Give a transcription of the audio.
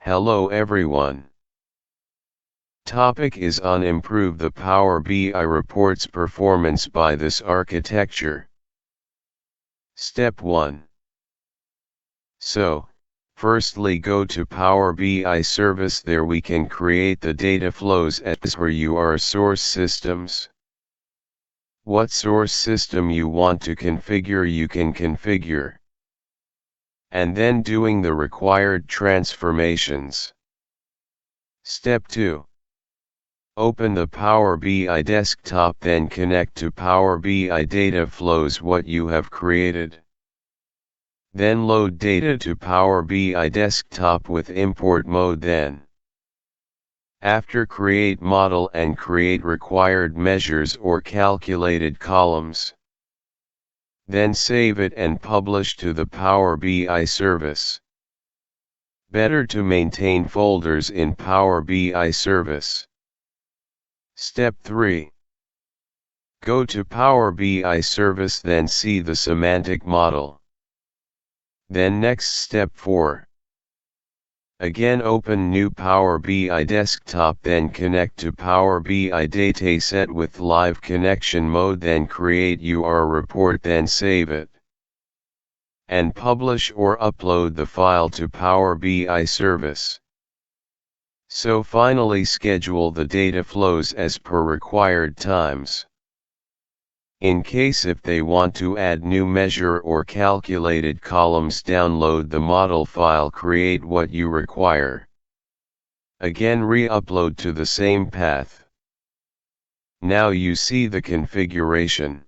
Hello everyone. Topic is on improve the Power BI reports performance by this architecture. Step 1. So, firstly go to Power BI service. There we can create the data flows as per your source systems. What source system you want to configure you can configure. And then doing the required transformations. Step 2. Open the Power BI desktop, then connect to Power BI data flows what you have created. Then load data to Power BI desktop with import mode. Then after create model and create required measures or calculated columns. Then save it and publish to the Power BI service. Better to maintain folders in Power BI service. Step 3. Go to Power BI service, then see the semantic model. Then next step 4. Again open new Power BI desktop, then connect to Power BI dataset with live connection mode, then create your report, then save it. And publish or upload the file to Power BI service. So finally schedule the data flows as per required times. In case if they want to add new measure or calculated columns, download the model file, create what you require. Again re-upload to the same path. Now you see the configuration.